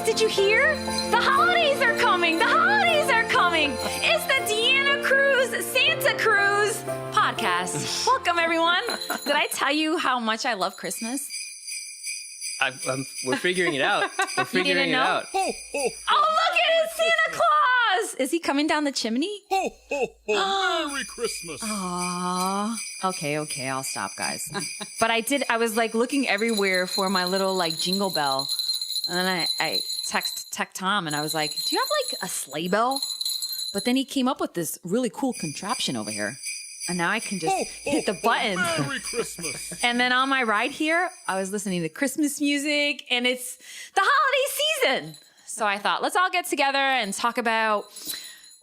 did you hear? The holidays are coming. The holidays are coming. It's the Deanna Cruz, Santa Cruz podcast. Welcome, everyone. Did I tell you how much I love Christmas? We're figuring it out. We're figuring it out. Oh, look at it, Santa Claus. Is he coming down the chimney? Ho, ho, ho. Merry Christmas. Aww. Okay, I'll stop, guys. But I was like looking everywhere for my little like jingle bell. And then I text Tom and I was like, do you have like a sleigh bell? But then he came up with this really cool contraption over here. And now I can just hit the button. Merry Christmas. And then on my ride here, I was listening to Christmas music and it's the holiday season. So I thought, let's all get together and talk about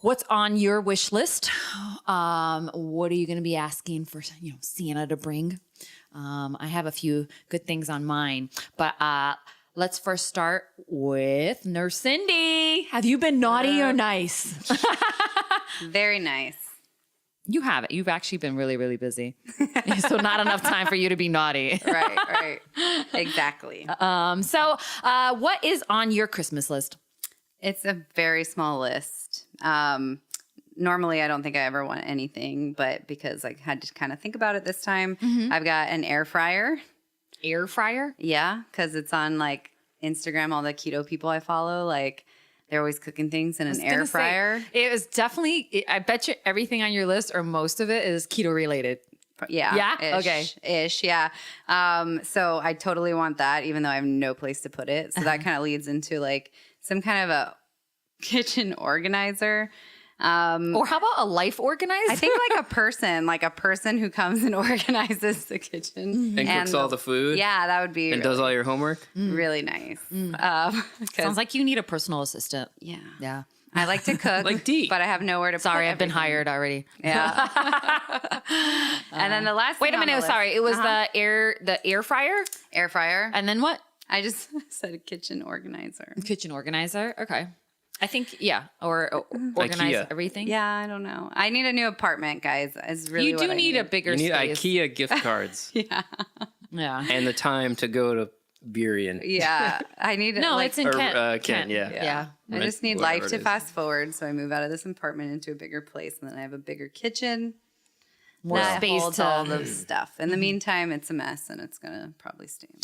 what's on your wish list. What are you going to be asking for, Santa to bring? I have a few good things on mine, but let's first start with Nurse Cindy. Have you been naughty or nice? Very nice. You haven't. You've actually been really, really busy. So not enough time for you to be naughty. Right. Exactly. So what is on your Christmas list? It's a very small list. Normally, I don't think I ever want anything, but because I had to kind of think about it this time, I've got an air fryer. Air fryer? Yeah, because it's on like Instagram, all the keto people I follow, like they're always cooking things in an air fryer. It was definitely, I bet you everything on your list or most of it is keto related. Yeah. Yeah? Okay. Ish, yeah. So I totally want that, even though I have no place to put it. So that kind of leads into like some kind of a kitchen organizer. Or how about a life organizer? I think like a person who comes and organizes the kitchen. And cooks all the food. Yeah, that would be. And does all your homework. really nice. Sounds like you need a personal assistant. Yeah. Yeah. I like to cook, Like Dee. but I have nowhere to Sorry, put I've been everything. hired already. Yeah. And then the last Wait thing a on the minute. list- Sorry. It was the air fryer. air fryer. And then what? I just said a kitchen organizer. Kitchen organizer. Okay. I think, yeah. Or organize IKEA. everything. Yeah, I don't know. I need a new apartment, guys. Is really You what do I need a bigger You need space. IKEA gift cards Yeah. and the time to go to Burien. Yeah, I need. No, like, it's in Kent. Kent, yeah. Yeah. I just need Whatever life it to is. fast forward, so I move out of this apartment into a bigger place, and then I have a bigger kitchen. More that space holds to all the stuff. In the meantime, it's a mess, and it's gonna probably stay. A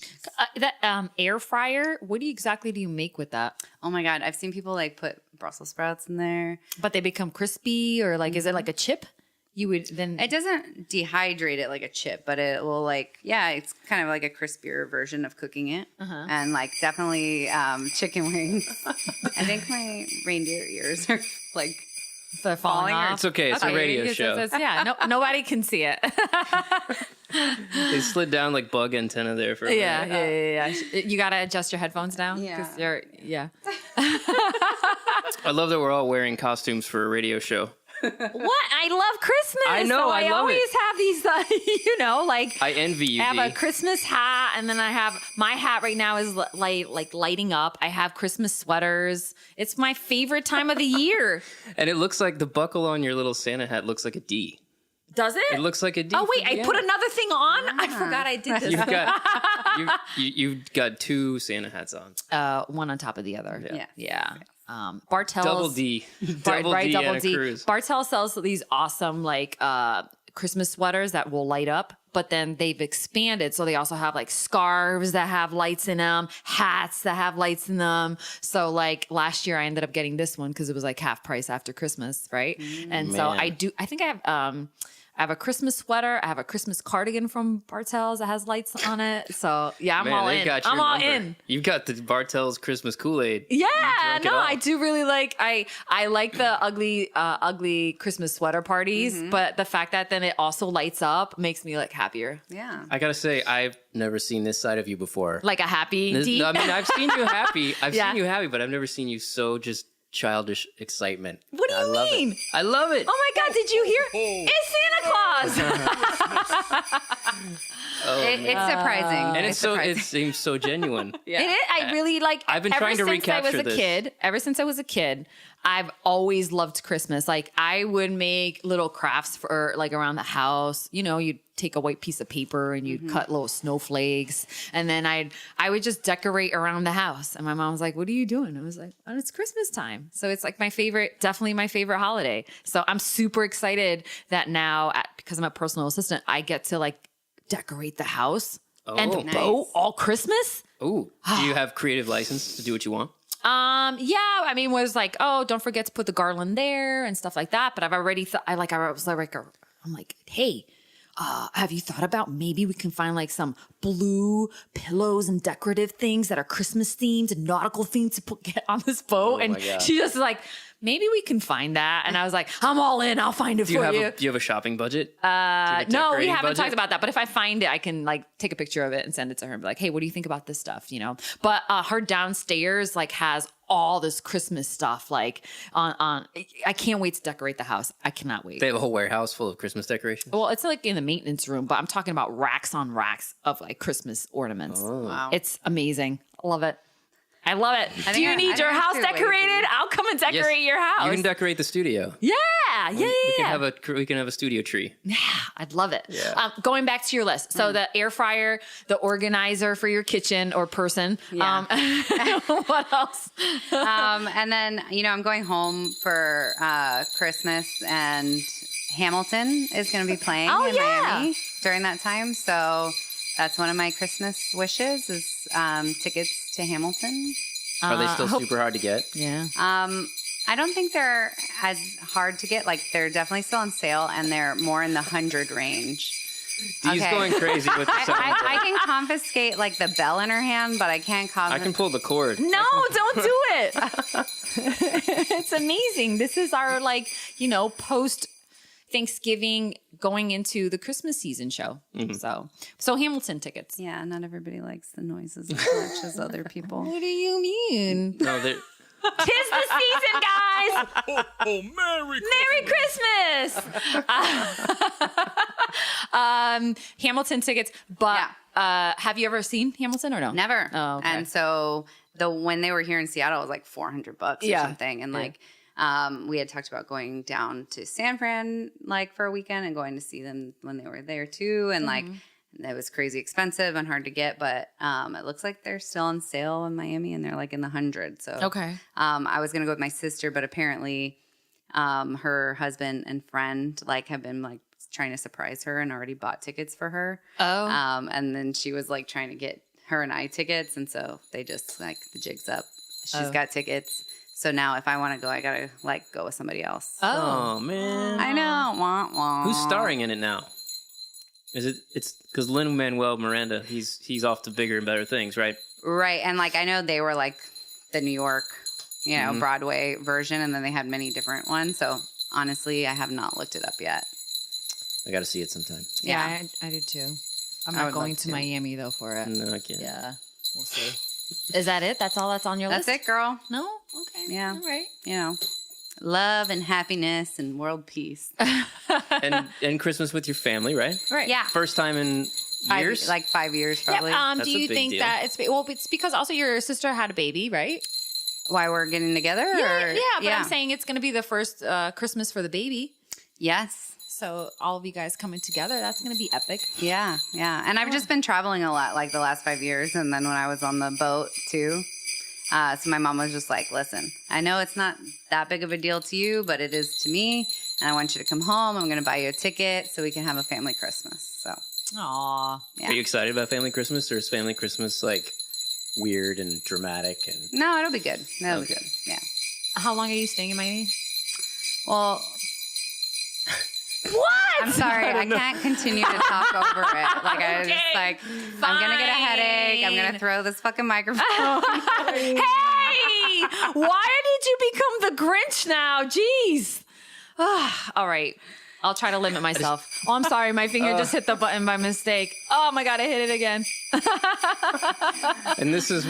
mess. that air fryer. What exactly do you make with that? Oh my god, I've seen people like put Brussels sprouts in there. But they become crispy, or like, is it like a chip? You would then. It doesn't dehydrate it like a chip, but it will it's kind of like a crispier version of cooking it, and like definitely chicken wings. I think my reindeer ears are like. They're falling off. It's okay. It's a radio show. Yeah, nobody can see it. They slid down like bug antenna there for a minute. Yeah. You gotta adjust your headphones down. Yeah. 'Cause you're, I love that we're all wearing costumes for a radio show. What? I love Christmas. I know, So I love always it. have these, like. I envy you, I have a Dee. Christmas hat, and then I have my hat right now is lighting up. I have Christmas sweaters. It's my favorite time of the year. And it looks like the buckle on your little Santa hat looks like a D. Does it? It looks like a D. Oh wait, for I put Deanna. another thing on. I forgot I did this. You've got two Santa hats on. One on top of the other. Yeah. Bartell's Double D. Double D. Cruz. Bartell sells these awesome Christmas sweaters that will light up, but then they've expanded. So they also have like scarves that have lights in them, hats that have lights in them. So like last year I ended up getting this one because it was like half price after Christmas, right? And so Man. I think I have a Christmas sweater. I have a Christmas cardigan from Bartell's that has lights on it. So yeah, I'm Man, all they in. got your I'm all number. in. You've got the Bartell's Christmas Kool-Aid. Yeah, drunk it no, all. I do really like. I like the ugly Christmas sweater parties, but the fact that then it also lights up makes me like happier, Yeah. I gotta say, I've never seen this side of you before. like a happy. No, I mean, I've seen you happy. Yeah. Seen you happy, but I've never seen you so just childish excitement. What do you I love mean? It. I love it. Oh my God! Did you hear? It's Santa Claus. It's surprising. And surprising. it seems so genuine. Yeah. It is. I really like. I've been ever trying to since recapture I was a this. kid. Ever since I was a kid, I've always loved Christmas. Like I would make little crafts for like around the house. You know, you'd take a white piece of paper and you'd cut little snowflakes. And then I would just decorate around the house. And my mom was like, what are you doing? I was like, oh, it's Christmas time. So it's like definitely my favorite holiday. So I'm super excited that now, because I'm a personal assistant, I get to like decorate the house and the boat all Christmas. Oh, do you have creative license to do what you want? Yeah, I mean, was like, oh, don't forget to put the garland there and stuff like that. But I've already I'm like, hey, have you thought about maybe we can find like some blue pillows and decorative things that are Christmas themed and nautical themed to get on this boat? Oh, and my God. she just like, maybe we can find that. And I was like, I'm all in. I'll find it for you. Do you have a shopping budget? No, we haven't budget? talked about that. But if I find it, I can like take a picture of it and send it to her and be like, hey, what do you think about this stuff? You know, but her downstairs like has all this Christmas stuff like on I can't wait to decorate the house. I cannot wait. They have a whole warehouse full of Christmas decorations. Well, it's like in the maintenance room, but I'm talking about racks on racks of like Christmas ornaments. Oh. Wow. It's amazing. I love it. I love it. I Do you think need your I'm house too decorated? lazy. I'll come and decorate your house. You can decorate the studio. yeah. We can have a studio tree. Yeah, I'd love it. Yeah. Going back to your list. So the air fryer, the organizer for your kitchen or person. Yeah. What else? And then, I'm going home for Christmas, and Hamilton is going to be playing in Miami during that time. So that's one of my Christmas wishes is tickets to Hamilton. Are they still super hard to get? Yeah. I don't think they're as hard to get. Like, they're definitely still on sale, and they're more in the 100 range. Dee's going crazy with the sound. I can confiscate like the bell in her hand, but I can't I can pull the cord. No, don't do it. It's amazing. This is our post Thanksgiving going into the Christmas season show. Mm-hmm. So Hamilton tickets. Yeah, not everybody likes the noises as much as other people. What do you mean? No, they're... 'Tis the season, guys. Oh, Merry Christmas! Merry Christmas. Hamilton tickets, but have you ever seen Hamilton or no? Never. Oh, okay. And so when they were here in Seattle, it was like $400 or something. And we had talked about going down to San Fran like for a weekend and going to see them when they were there too. And it was crazy expensive and hard to get, but it looks like they're still on sale in Miami and they're like in the hundreds. So Okay. I was gonna go with my sister, but apparently her husband and friend have been trying to surprise her and already bought tickets for her. Oh. And then she was trying to get her and I tickets, and so they just the jig's up. She's got tickets. So now if I want to go, I gotta go with somebody else. Oh, man. I know. Wah, wah. Who's starring in it now? It's because Lin-Manuel Miranda, he's off to bigger and better things, right? Right. And I know they were the New York, Broadway version, and then they had many different ones. So honestly, I have not looked it up yet. I got to see it sometime. Yeah, I do too. I'm I not would going love to to. Miami though for it. No, I can't. Yeah, we'll see. Is that it? That's all that's on your That's list? it, girl. No? Okay. Yeah. All right. Love and happiness and world peace. And Christmas with your family, right? Right. Yeah. First time in years? 5 years probably. That's do a you big think deal. that it's because also your sister had a baby, right? Why we're getting together? But I'm saying it's going to be the first Christmas for the baby. Yes. So all of you guys coming together, that's going to be epic. Yeah. And I've just been traveling a lot the last 5 years. And then when I was on the boat too. So my mom was just like, listen, I know it's not that big of a deal to you, but it is to me. And I want you to come home. I'm going to buy you a ticket so we can have a family Christmas. So, Aw. yeah. Are you excited about family Christmas, or is family Christmas weird and dramatic? And No, it'll be good. It'll be good. Yeah. How long are you staying in Miami? Well, What? I'm sorry. I can't continue to talk over it. I'm going to get a headache. I'm going to throw this fucking microphone. Hey! Why did you become the Grinch now? Jeez. All right. I'll try to limit myself. Oh, I'm sorry. My finger just hit the button by mistake. Oh my God, I hit it again. and this is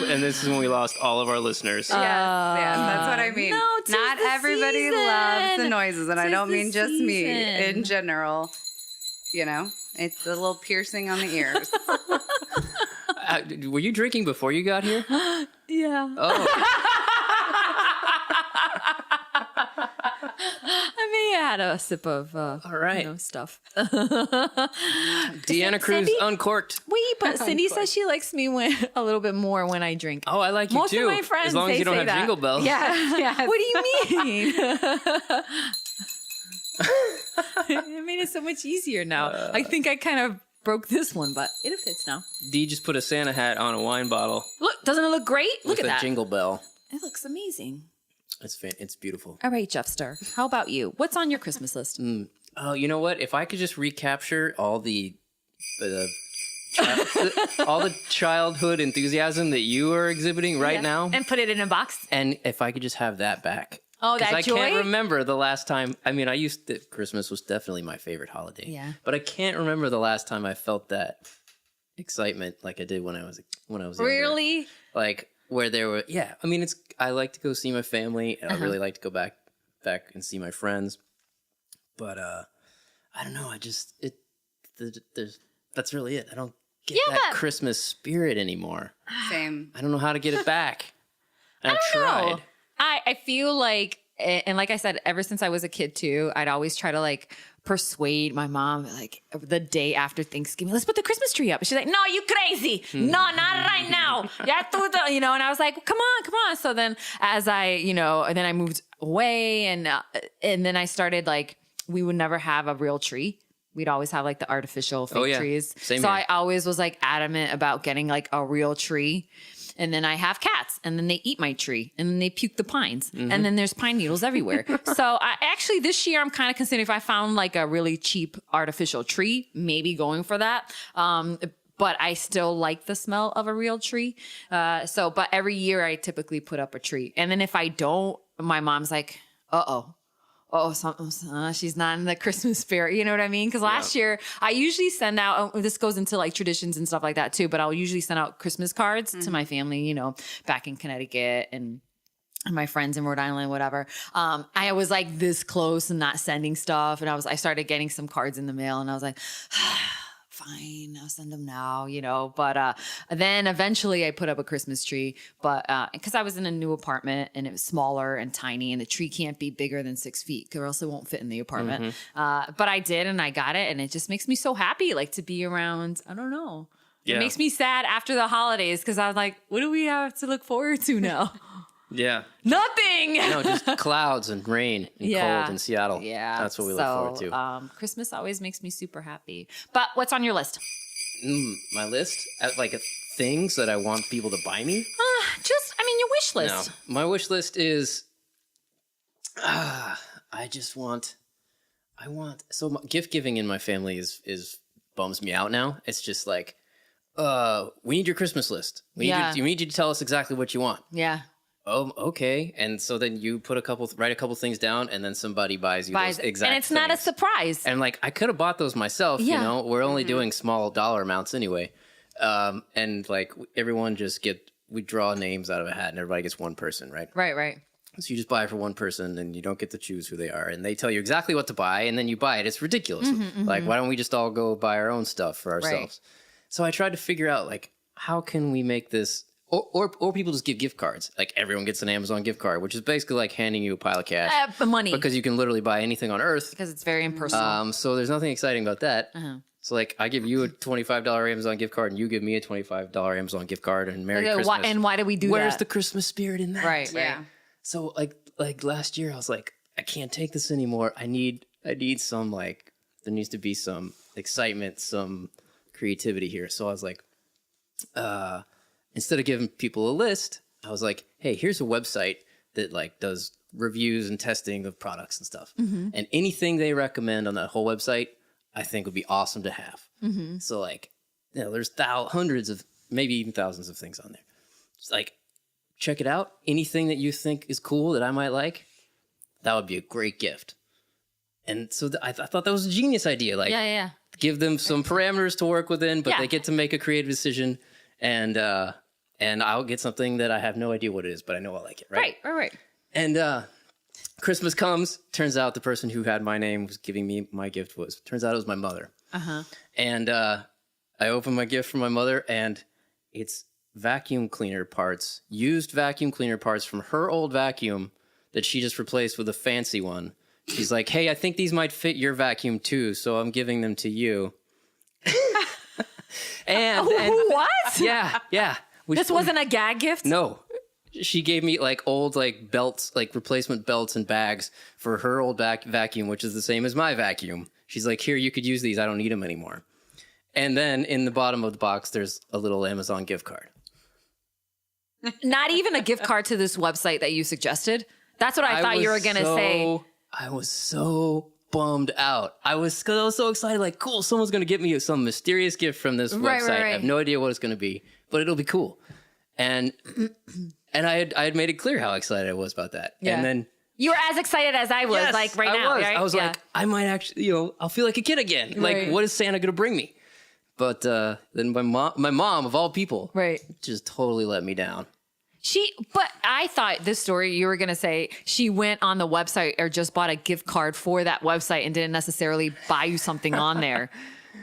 when we lost all of our listeners. Yes, that's what I mean. No, 'tis Not the everybody season. loves the noises, and I 'Tis don't the mean just me. season. In general, it's a little piercing on the ears. Were you drinking before you got here? Yeah. Oh, I had a sip of All right. stuff. Deanna Cruz Cindy? Uncorked. Wait, but Cindy says she likes me a little bit more when I drink. Oh, I like you Most too. of my friends, as long as they you don't say have that. jingle bells. Yeah. What do you mean? It made it so much easier now. I think I kind of broke this one, but it fits now. Dee just put a Santa hat on a wine bottle Look, doesn't it look great? Look with at a that. jingle bell. It looks amazing. It's beautiful. All right, Jeffster, how about you? What's on your Christmas list? Oh, you know what? If I could just recapture all the all the childhood enthusiasm that you are exhibiting right now, And put it in a box. and if I could just have that back. Oh, 'Cause that I joy? can't remember the last time. I mean, Christmas was definitely my favorite holiday. Yeah. But I can't remember the last time I felt that excitement like I did when I was younger. Really? Like where there were, yeah. I mean, I like to go see my family, and I really like to go back and see my friends. But I don't know. That's really it. I don't get that Christmas spirit anymore. Same. I don't know how to get it back. And I've tried. No. I feel like, and like I said, ever since I was a kid too, I'd always try to like persuade my mom, like the day after Thanksgiving, let's put the Christmas tree up. She's like, no, you crazy. No, not right now. Yeah, and I was like, come on. So then as and then I moved away and then I started like, we would never have a real tree. We'd always have like the artificial fake trees. Same so here. I always was like adamant about getting like a real tree. And then I have cats, and then they eat my tree, and then they puke the pines, and then there's pine needles everywhere. So this year I'm kind of considering if I found like a really cheap artificial tree, maybe going for that. But I still like the smell of a real tree. But every year I typically put up a tree, and then if I don't, my mom's like, she's not in the Christmas spirit. You know what I mean? Because last year I usually send out, this goes into like traditions and stuff like that too, but I'll usually send out Christmas cards to my family, back in Connecticut and my friends in Rhode Island, whatever. I was like this close and not sending stuff. And I started getting some cards in the mail and I was like, fine, I'll send them now, but then eventually I put up a Christmas tree, but because I was in a new apartment and it was smaller and tiny and the tree can't be bigger than 6 feet or else it won't fit in the apartment. But I did and I got it and it just makes me so happy like to be around. I don't know. Yeah. It makes me sad after the holidays because I was like, what do we have to look forward to now? Yeah. Nothing. No, just clouds and rain and cold in Seattle. Yeah. That's what we look forward to. Christmas always makes me super happy. But what's on your list? My list? Like things that I want people to buy me? Your wish list. No. My wish list is, gift giving in my family is bums me out now. It's just like, we need your Christmas list. We need you to tell us exactly what you want. Yeah. Oh, okay. And so then you write a couple things down, and then somebody buys you those exact and it's things. not a surprise. And like, I could have bought those myself. Yeah. We're only doing small dollar amounts anyway. And like everyone we draw names out of a hat, and everybody gets one person, right? Right. So you just buy it for one person, and you don't get to choose who they are, and they tell you exactly what to buy, and then you buy it. It's ridiculous. Like, why don't we just all go buy our own stuff for ourselves? Right. So I tried to figure out like, how can we make this. Or people just give gift cards. Like everyone gets an Amazon gift card, which is basically like handing you a pile of cash. Money. Because you can literally buy anything on earth. Because it's very impersonal. So there's nothing exciting about that. So like I give you a $25 Amazon gift card and you give me a $25 Amazon gift card and Merry Christmas. And why do we do Where's that? the Christmas spirit in that? Right. Yeah. So like last year I was like, I can't take this anymore. I need some like, there needs to be some excitement, some creativity here. So I was like, instead of giving people a list, I was like, hey, here's a website that like does reviews and testing of products and stuff. And anything they recommend on that whole website, I think would be awesome to have. So like, there's hundreds of, maybe even thousands of things on there. It's like, check it out. Anything that you think is cool that I might like, that would be a great gift. And so I thought that was a genius idea. Like, give them some parameters to work within, but they get to make a creative decision. And I'll get something that I have no idea what it is, but I know I like it, right? Right. And Christmas comes. Turns out the person who had my name was giving me my gift turns out it was my mother. And I opened my gift from my mother, and it's vacuum cleaner parts, used vacuum cleaner parts from her old vacuum that she just replaced with a fancy one She's like, hey, I think these might fit your vacuum too, so I'm giving them to you. and What? Yeah. This wasn't a gag gift? No. She gave me like old like belts, like replacement belts and bags for her old vacuum, which is the same as my vacuum. She's like, here, you could use these. I don't need them anymore. And then in the bottom of the box, there's a little Amazon gift card. Not even a gift card to this website that you suggested? That's what I thought you were going to say. I was so bummed out. I was so excited, like, cool, someone's going to get me some mysterious gift from this website. Right. I have no idea what it's going to be, but it'll be cool. And I had made it clear how excited I was about that. Yeah. And then You were as excited as I was, yes, like right now. Right? I was Yeah. like, I might actually, I'll feel like a kid again. Like, Right. what is Santa going to bring me? But then my mom, of all people, Right. just totally let me down. But I thought this story you were going to say she went on the website or just bought a gift card for that website and didn't necessarily buy you something on there.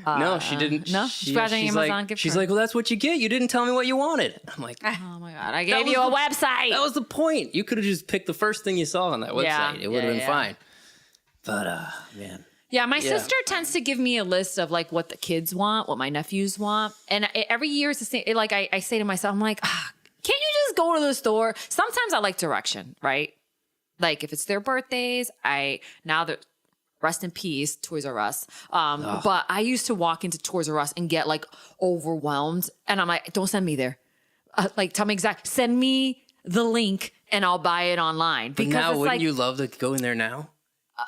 No, she didn't. no? She bought an Amazon gift she's card. like, well, that's what you get. You didn't tell me what you wanted. I'm like, Oh my God. I gave you a website. that was the point. You could have just picked the first thing you saw on that website. Yeah, It would have been yeah. fine. But, man. Yeah, my sister tends to give me a list of like what the kids want, what my nephews want. And every year it's the same. Like I say to myself, I'm like, can't you just go to the store? Sometimes I like direction, right? Like if it's their birthdays, rest in peace, Toys R Us. But I used to walk into Toys R Us and get like overwhelmed. And I'm like, don't send me there. Like tell me send me the link and I'll buy it online. But now, wouldn't you love to go in there now?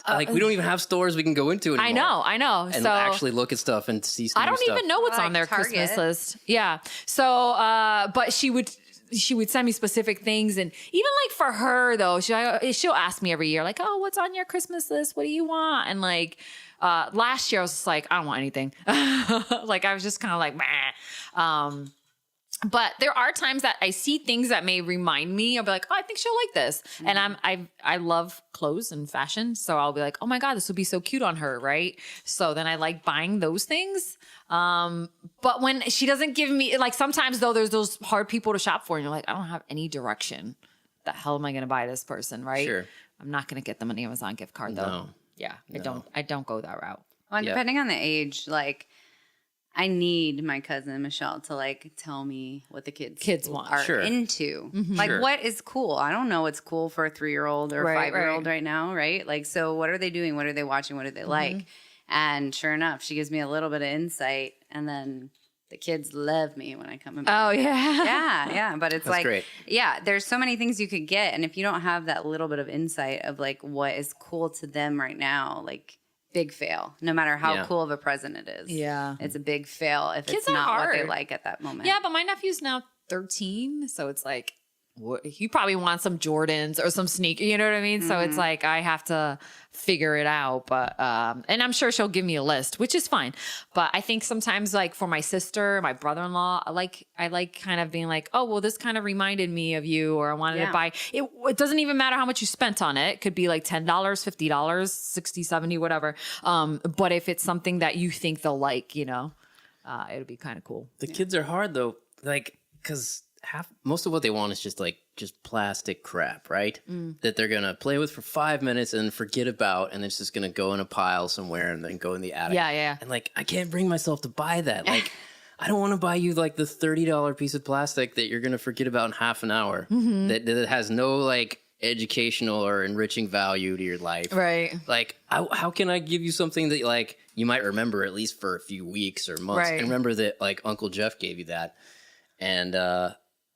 Like we don't even have stores we can go into anymore. I know. And so actually look at stuff and see stuff. I don't even know what's Like on their Target. Christmas list. Yeah. So, but she would send me specific things. And even like for her though, she'll ask me every year, like, oh, what's on your Christmas list? What do you want? And like, last year I was just like, I don't want anything. Like I was just kind of like, meh. But there are times that I see things that may remind me. I'll be like, oh, I think she'll like this. Mm-hmm. And I love clothes and fashion. So I'll be like, oh my God, this would be so cute on her. Right. So then I like buying those things. But when she doesn't give me, like sometimes though, there's those hard people to shop for and you're like, I don't have any direction. The hell am I going to buy this person? Right. Sure. I'm not going to get them an Amazon gift card though. No. Yeah. I don't go that route. Well, Yep. depending on the age, like I need my cousin Michelle to like tell me what the kids want. are Sure. into. Mm-hmm. Like Sure. what is cool? I don't know what's cool for a 3-year-old or a Right, 5-year-old right. right now, right? Like, so what are they doing? What are they watching? What do they like? And sure enough, she gives me a little bit of insight, and then the kids love me when I come in. Oh yeah. Yeah. But it's That's like, great. yeah, there's so many things you could get. And if you don't have that little bit of insight of like what is cool to them right now, like big fail, no matter how Yeah. cool of a present it is. Yeah. It's a big fail if Kids it's are not what they hard. like at that moment. Yeah, but my nephew's now 13, so it's like he probably wants some Jordans or some sneakers, you know what I mean? So it's like I have to figure it out, but and I'm sure she'll give me a list, which is fine. But I think sometimes like for my sister, my brother-in-law, I like kind of being like, "Oh, well this kind of reminded me of you," or I wanted to buy it. It doesn't even matter how much you spent on it. It could be like $10, $50, $60, $70, whatever. But if it's something that you think they'll like, it'll be kind of cool. The kids are hard though, like because most of what they want is just plastic crap, right? That they're gonna play with for 5 minutes and forget about, and it's just gonna go in a pile somewhere and then go in the attic. Yeah. And like, I can't bring myself to buy that. Like, I don't want to buy you like the $30 piece of plastic that you're gonna forget about in half an hour. That has no like educational or enriching value to your life. Right. Like, how can I give you something that like you might remember at least for a few weeks or months, Right. and remember that like Uncle Jeff gave you that, and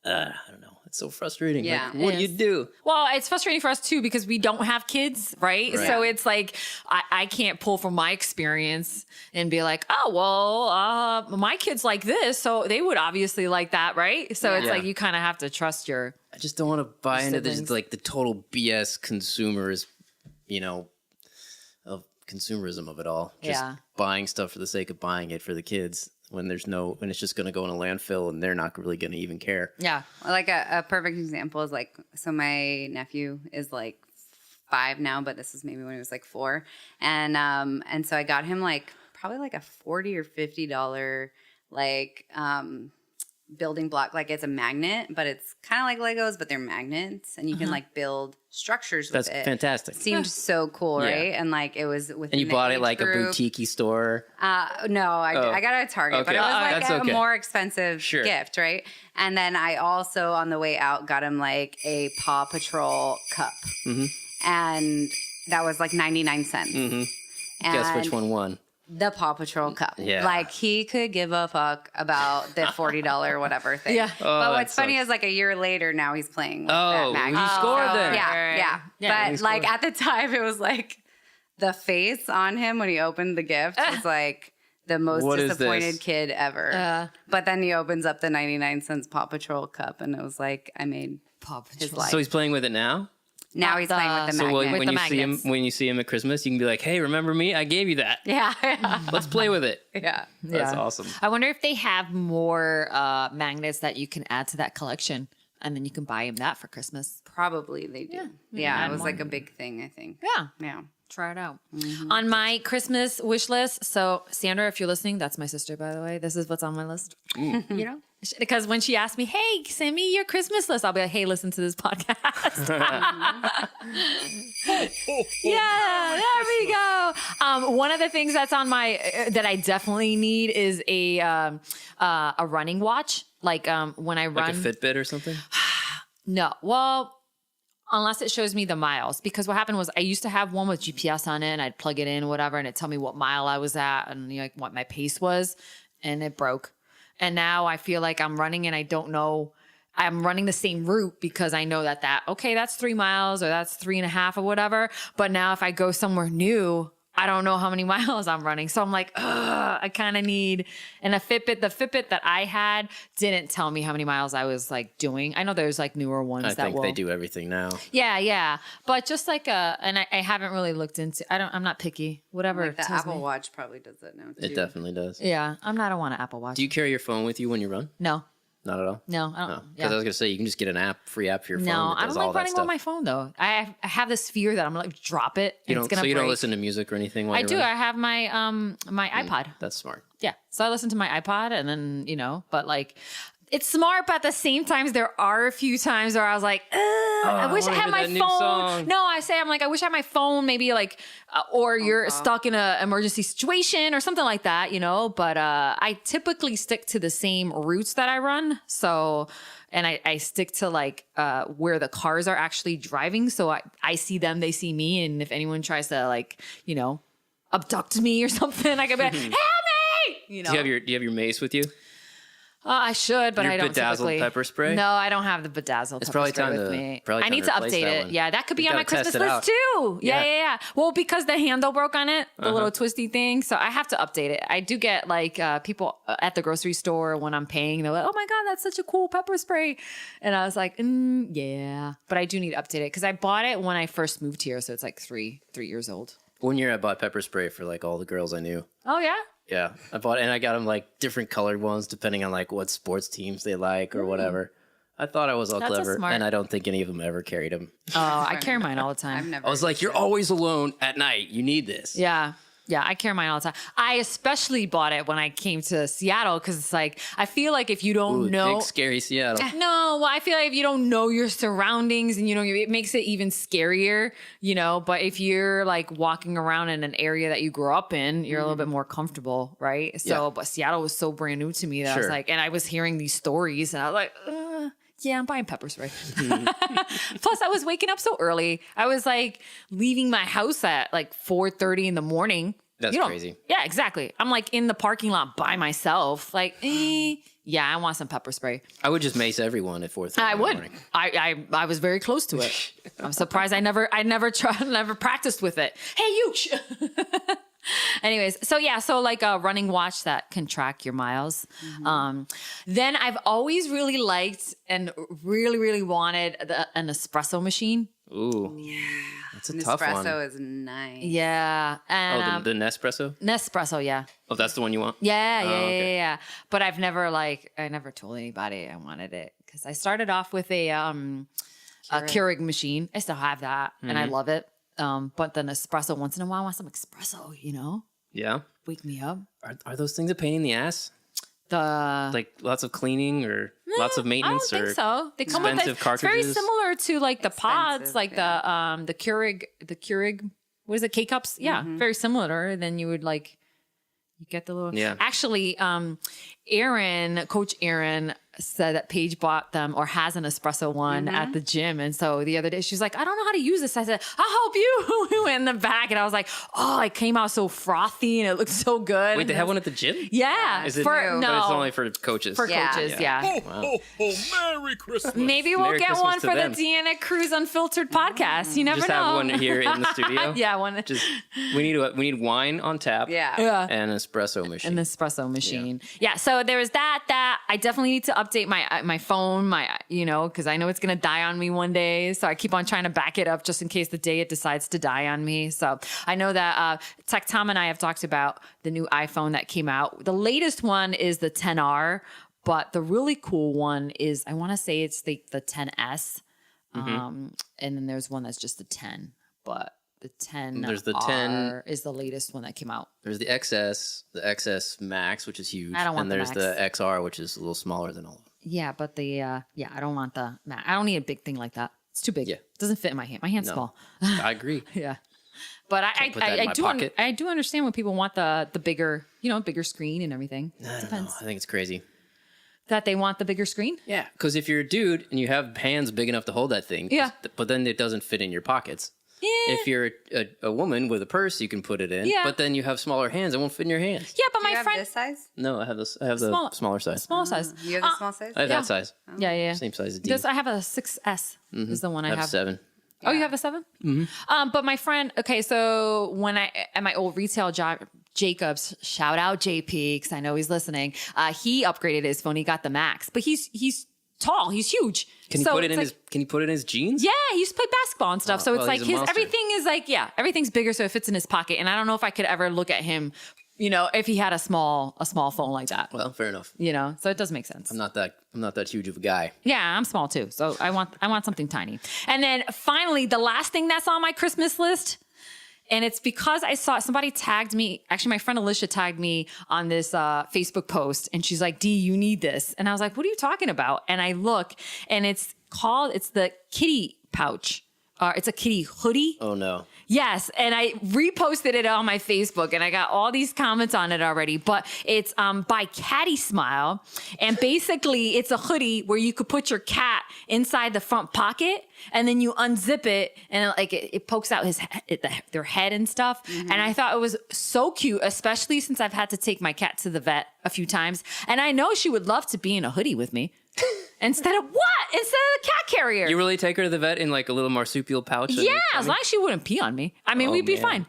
I don't know. It's so frustrating. Yeah, Like, what do you do? Well, it's frustrating for us too because we don't have kids, right? Right. So it's like I can't pull from my experience and be like, oh, well, my kids like this, so they would obviously like that, right? So it's Yeah. like you kind of have to trust your. I just don't want to buy into this siblings. like the total BS consumers, of consumerism of it all. Just Yeah. buying stuff for the sake of buying it for the kids when it's just going to go in a landfill and they're not really going to even care. Yeah. Like a perfect example is like, so my nephew is like 5 now, but this is maybe when he was like 4. And so I got him like probably like a $40 or $50 like building block, like it's a magnet, but it's kind of like Legos, but they're magnets, and you can like build structures with That's it. fantastic. Seemed so cool, Yeah. right? And like it was within And you the bought it age like a group. boutique store. No, I got it at Target, but Okay. it was like That's a okay. more expensive Sure. gift, right? And then I also, on the way out, got him like a Paw Patrol cup. And that was like 99 cents. And Guess which one won? the Paw Patrol cup. Yeah. Like he could give a fuck about the $40 whatever thing. Yeah. But that what's funny sucks. is like a year later now he's playing with Oh, that magnet. you scored So, then. Yeah. Yeah, you But like at the time it was like the face on him when he opened the gift was like the most What is disappointed this? kid ever. But then he opens up the 99 cents Paw Patrol cup and it was like I made Paw his Patrol. life. So he's playing with it now? Now he's playing with the So magnet. when the you see him magnets. when you see him at Christmas, you can be like, "Hey, remember me? I gave you that. yeah. Let's play with it." Yeah. That's awesome. I wonder if they have more magnets that you can add to that collection, and then you can buy him that for Christmas. Probably they do. Yeah, add it was more. like a big thing, I think. Yeah. Yeah. Try it out. On my Christmas wish list. So, Sandra, if you're listening, that's my sister, by the way. This is what's on my list. You know? Because when she asked me, hey, send me your Christmas list, I'll be like, hey, listen to this podcast. Yeah, there we go. One of the things that's on my, that I definitely need is a running watch. Like when I run. Like a Fitbit or something? No. Well, unless it shows me the miles. Because what happened was I used to have one with GPS on it and I'd plug it in, whatever, and it'd tell me what mile I was at and like what my pace was. And it broke. And now I feel like I'm running and I don't know. I'm running the same route because I know okay, that's 3 miles or that's 3.5 or whatever. But now if I go somewhere new, I don't know how many miles I'm running. So I'm like, I kind of need, and a Fitbit, the Fitbit that I had didn't tell me how many miles I was like doing. I know there's like newer ones I that think will. they do everything now. Yeah. But just like and I haven't really looked into, I'm not picky, whatever. Like the tells Apple me. Watch probably does that now too. It definitely does. Yeah. I don't want an Apple Watch. Do you carry your phone with you when you run? No, Not at all? I don't. Because Yeah. I was going to say, you can just get an free app for your phone. No, that I does don't all like that running stuff. on my phone though. I have this fear that I'm gonna like drop it and it's gonna So you don't break. listen to music or anything while I you're do. running? I have my my iPod. That's smart. Yeah. So I listen to my iPod and then, but like it's smart, but at the same times there are a few times where I was like, I wish I wanna had hear my that new phone. song. No, I'm like, I wish I had my phone, maybe like, or you're stuck in an emergency situation or something like that, but I typically stick to the same routes that I run. So, and I stick to like where the cars are actually driving. So I see them, they see me. And if anyone tries to like, abduct me or something, I can be like, help me! Do you have your mace with you? I should, but Your I don't bedazzled typically. pepper spray? No, I don't have the bedazzled It's pepper probably spray time with to- me. probably I time need to to replace update that it. one. Yeah, that could be You on my gotta test Christmas it list out. too. Yeah. Well, because the handle broke on it, the little twisty thing, so I have to update it. I do get like people at the grocery store when I'm paying, they're like, "Oh my god, that's such a cool pepper spray," and I was like, "Yeah," but I do need to update it because I bought it when I first moved here, so it's like 3 years old. One year I bought pepper spray for like all the girls I knew. Oh yeah. Yeah, I bought it, and I got them like different colored ones depending on like what sports teams they like or whatever. I thought I was all That's a clever, smart- and I don't think any of them ever carried them. Oh, I carry mine all the I've time. never. I was like, "You're always alone at night. You need this." Yeah. Yeah, I carry mine all the time. I especially bought it when I came to Seattle because it's like, I feel like if you don't Ooh, know. big scary Seattle. No, well, I feel like if you don't know your surroundings and it makes it even scarier, But if you're like walking around in an area that you grew up in, you're a little bit more comfortable, right? So, Yeah. but Seattle was so brand new to me that I was Sure. like, and I was hearing these stories and I was like, yeah, I'm buying pepper spray. Plus, I was waking up so early. I was like leaving my house at like 4:30 in the morning. That's crazy. Yeah, exactly. I'm like in the parking lot by myself. Like, yeah, I want some pepper spray. I would just mace everyone at 4:30. I in the would. morning. I was very close to it. I'm surprised I never practiced with it. Hey, you. Anyways, so like a running watch that can track your miles. Then I've always really liked and really, really wanted an espresso machine. Ooh, that's a tough one. Nespresso is nice. Yeah. And Oh, the Nespresso? Nespresso, yeah. Oh, that's the one you want? Yeah. okay. Yeah. But I never told anybody I wanted it because I started off with a Keurig machine. I still have that and I love it. But then espresso once in a while, I want some espresso, Yeah. wake me up. Are those things a pain in the ass? Like lots of cleaning or lots of I maintenance? don't think or so. They come with expensive it's very cartridges? similar to like the pods, like yeah. the Keurig. What is it? K-cups? Yeah, very similar. Then you would like you get the little. Yeah. Actually, Coach Aaron said that Paige bought them or has an espresso one at the gym, and so the other day she's like, "I don't know how to use this." I said, "I'll help you." We went in the back, and I was like, "Oh, it came out so frothy, and it looked so good." Wait, they have one at the gym? Yeah, Is it? for, no, But it's only for coaches. for Yeah. coaches. Yeah. Ho, ho, ho, Merry Christmas. Maybe we'll Merry get Christmas one to for them. the Deanna Cruz Unfiltered podcast. You never Just know. have one here in the studio. Yeah, one. Just we need wine on tap. Yeah. Yeah. And an espresso machine. An espresso machine. Yeah. So there was that I definitely need to update my phone, because I know it's going to die on me one day. So I keep on trying to back it up just in case the day it decides to die on me. So I know that Tech Tom and I have talked about the new iPhone that came out. The latest one is the 10R, but the really cool one is, I want to say it's the 10S. And then there's one that's just the 10, but the 10 There's the 10 is the latest one that came out. There's the XS Max, which is huge. I don't want and the there's Max. the XR, which is a little smaller than all of them. Yeah, but I don't want the Mac. I don't need a big thing like that. It's too big. Yeah. It doesn't fit in my hand. My hand's No. small. I agree. Yeah. But put that in my pocket. I do understand when people want the bigger, bigger screen and everything. I don't know. I think it's crazy. That they want the bigger screen? Yeah, because if you're a dude and you have hands big enough to hold that thing, Yeah. but then it doesn't fit in your pockets. Yeah. If you're a woman with a purse, you can put it in. Yeah. But then you have smaller hands; it won't fit in your hands. Yeah, but Do you my have friend this size? No, I have this. I have the smaller size. small size. You have the small size? I have that size. Yeah. Same size as D. I have a 6S is the one I I have have. 7. Oh, you have a 7? Mm-hmm. But my friend, okay, so when at my old retail job, Jacobs, shout out JP, because I know he's listening. He upgraded his phone. He got the Max, but he's tall. He's huge. Can you put it in his? Can you put it in his jeans? Yeah, he used to play basketball and stuff. So it's well, like he's a monster. everything is like, everything's bigger, so it fits in his pocket. And I don't know if I could ever look at him, if he had a small phone like that. Well, fair enough. So it does make sense. I'm not that huge of a guy. Yeah, I'm small too. So I want something tiny. And then finally, the last thing that's on my Christmas list, and it's because I saw somebody tagged me. Actually, my friend Alicia tagged me on this Facebook post, and she's like, "D, you need this." And I was like, "What are you talking about?" And I look, and it's the kitty pouch. It's a kitty hoodie. Oh no. Yes, and I reposted it on my Facebook, and I got all these comments on it already. But it's by Catty Smile, and basically it's a hoodie where you could put your cat inside the front pocket, and then you unzip it, and it pokes out their head and stuff. And I thought it was so cute, especially since I've had to take my cat to the vet a few times, and I know she would love to be in a hoodie with me. Instead of the cat carrier. You really take her to the vet in like a little marsupial pouch? Yeah, as long as she wouldn't pee on me. I mean, we'd be man. fine.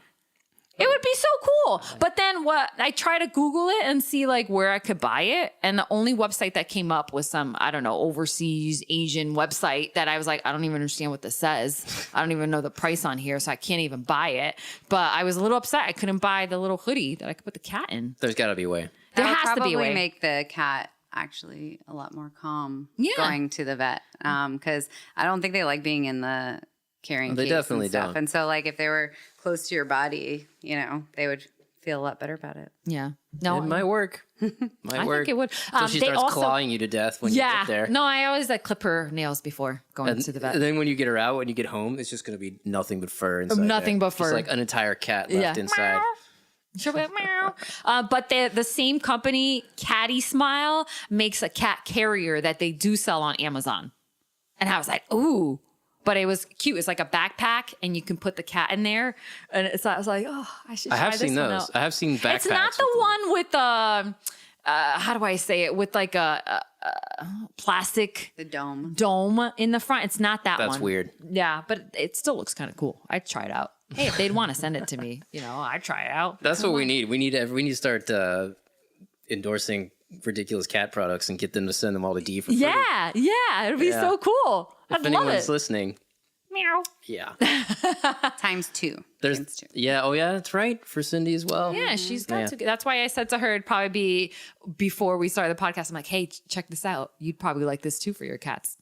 It would be so cool. But then I try to Google it and see like where I could buy it. And the only website that came up was some, I don't know, overseas Asian website that I was like, I don't even understand what this says. I don't even know the price on here, so I can't even buy it. But I was a little upset. I couldn't buy the little hoodie that I could put the cat in. There's got to be a way. There That would has to be a probably way. make the cat actually a lot more calm Yeah. going to the vet, because I don't think they like being in the carrying They case definitely and stuff. don't. And so like if they were close to your body, they would feel a lot better about it. Yeah. No, It might work. I think it would. So she They starts also- clawing you to death when you get there. No, I always clip her nails before going to the vet. And then when you get her out, when you get home, it's just going to be nothing but fur inside. Nothing there. but fur. Just like an entire cat left inside. She'll be like, meow. But the same company, Catty Smile, makes a cat carrier that they do sell on Amazon. And I was like, ooh. But it was cute. It's like a backpack, and you can put the cat in there. And I was like, oh, I should try I have this seen one those. out. I have seen backpacks. It's not the one with the, how do I say it? With like a plastic The dome. dome in the front. It's not that one. That's weird. Yeah, but it still looks kind of cool. I'd try it out. Hey, if they'd want to send it to me, I'd try it out. That's what we need. We need to start endorsing ridiculous cat products and get them to send them all to D for free. Yeah, it'd be Yeah. so cool. If I'd love anyone's it. listening, Meow. yeah. Times 2. There's Times 2. yeah. Oh yeah, that's right for Cindy as well. Yeah, she's got Yeah. to. That's why I said to her, it'd probably be before we started the podcast. I'm like, hey, check this out. You'd probably like this too for your cats.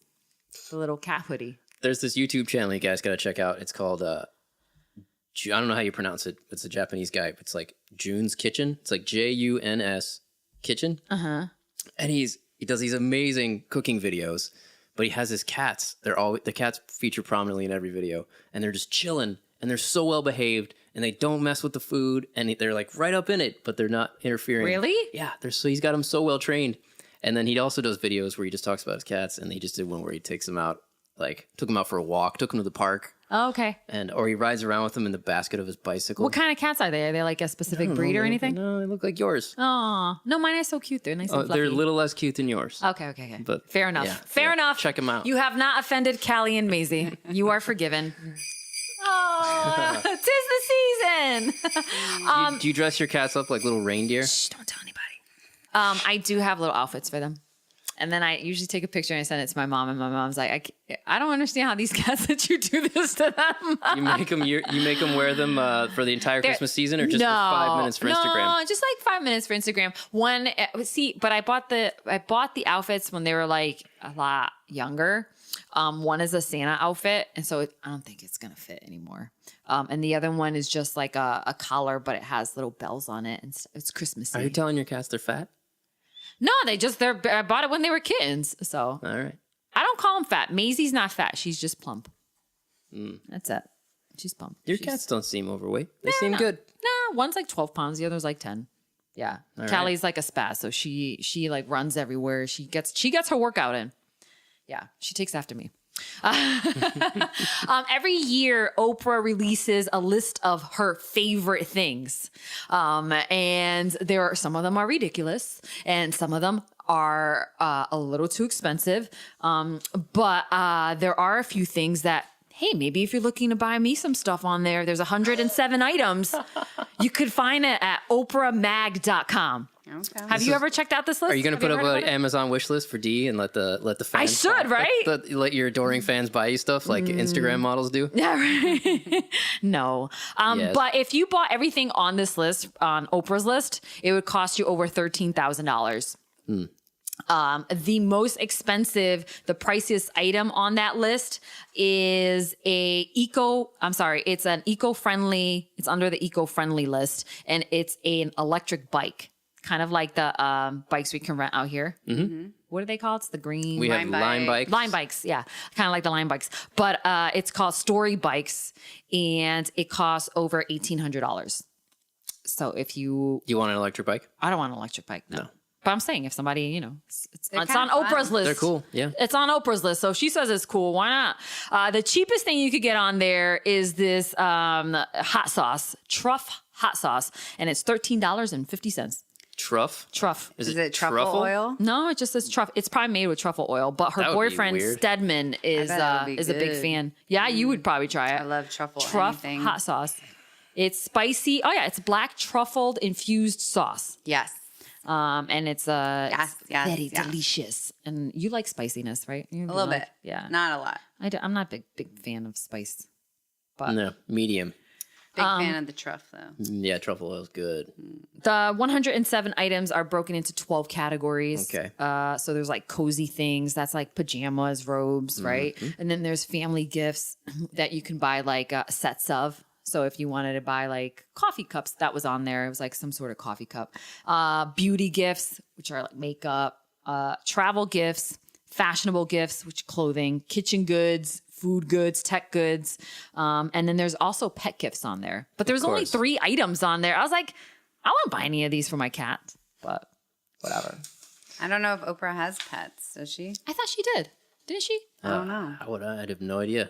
The little cat hoodie. There's this YouTube channel you guys got to check out. It's called I don't know how you pronounce it. It's a Japanese guy. It's like June's Kitchen. It's like Juns Kitchen. and he does these amazing cooking videos, but he has his cats. The cats feature prominently in every video, and they're just chilling, and they're so well behaved, and they don't mess with the food, and they're like right up in it, but they're not interfering. Really? Yeah, he's got them so well trained. And then he also does videos where he just talks about his cats, and he just did one where he takes them out, like took them out for a walk, took them to the park. Oh, okay. Or he rides around with them in the basket of his bicycle. What kind of cats are they? Are they like a specific breed or anything? No, they look like yours. Oh, no, mine are so cute. They're nice and fluffy. They're a little less cute than yours. Okay. But fair enough. yeah, Fair enough. Check them out. You have not offended Callie and Maisie. You are forgiven. Oh, 'tis the season. Do you dress your cats up like little reindeer? Shh, don't tell anybody. I do have little outfits for them. And then I usually take a picture and I send it to my mom, and my mom's like, I don't understand how these cats let you do this to them. You make them wear them for the entire Christmas season, or just for 5 minutes for Instagram? No, just like 5 minutes for Instagram. But I bought the outfits when they were like a lot younger. One is a Santa outfit, and so I don't think it's gonna fit anymore. And the other one is just like a collar, but it has little bells on it, and it's Christmassy. Are you telling your cats they're fat? No, I bought it when they were kittens. So All right. I don't call them fat. Maisie's not fat. She's just plump. That's it. She's plump. Your cats don't seem overweight. They seem good. No, one's like 12 pounds. The other's like 10. Yeah. All Callie's like a spaz. So she like runs everywhere. She gets her workout in. Yeah. She takes after me. Every year, Oprah releases a list of her favorite things. And some of them are ridiculous and some of them are a little too expensive. But there are a few things that, hey, maybe if you're looking to buy me some stuff on there, there's 107 items. You could find it at oprahmag.com. Okay. Have you ever checked out this list? Are you going to Have put up heard an about it? Amazon wish list for D and let the fans? I should, right? Let your adoring fans buy you stuff like Instagram models do. Yeah, right. No. Yes. But if you bought everything on this list, on Oprah's list, it would cost you over $13,000. The most expensive, the priciest item on that list is it's an eco-friendly, it's under the eco-friendly list, and it's an electric bike. Kind of like the bikes we can rent out here. Mm-hmm. What are they called? It's the green. We have line bikes. Line bikes, yeah. Kind of like the line bikes. But it's called Story Bikes, and it costs over $1,800. So if you... Do you want an electric bike? I don't want an electric bike, no. But I'm saying if somebody, it's on kinda fun. Oprah's list. They're cool, yeah. It's on Oprah's list. So if she says it's cool, why not? The cheapest thing you could get on there is this hot sauce, Truff hot sauce, and it's $13.50. Truff. Is it truffle oil? No, it just says truffle. It's probably made with truffle oil, but her That would be boyfriend weird. Stedman is bet it would be a big good. fan. Yeah, you would probably try it. I love truffle Truff anything. hot sauce. It's spicy. Oh yeah, it's black truffled infused sauce. Yes. And it's Yes, very yes. delicious. And you like spiciness, right? A little bit. Yeah. Not a lot. I'm not a big fan of spice. But No, medium. Big fan of the truff, though. Yeah, truffle oil is good. the 107 items are broken into 12 categories. Okay. So there's like cozy things. That's like pajamas, robes, right? And then there's family gifts that you can buy like sets of. So if you wanted to buy like coffee cups, that was on there. It was like some sort of coffee cup. Beauty gifts, which are like makeup, travel gifts, fashionable gifts, which clothing, kitchen goods, food goods, tech goods. And then there's also pet gifts on there. But there's only course. 3 items on there. I was like, I won't buy any of these for my cat, but whatever. I don't know if Oprah has pets. Does she? I thought she did. Didn't she? I don't know. I'd have no idea.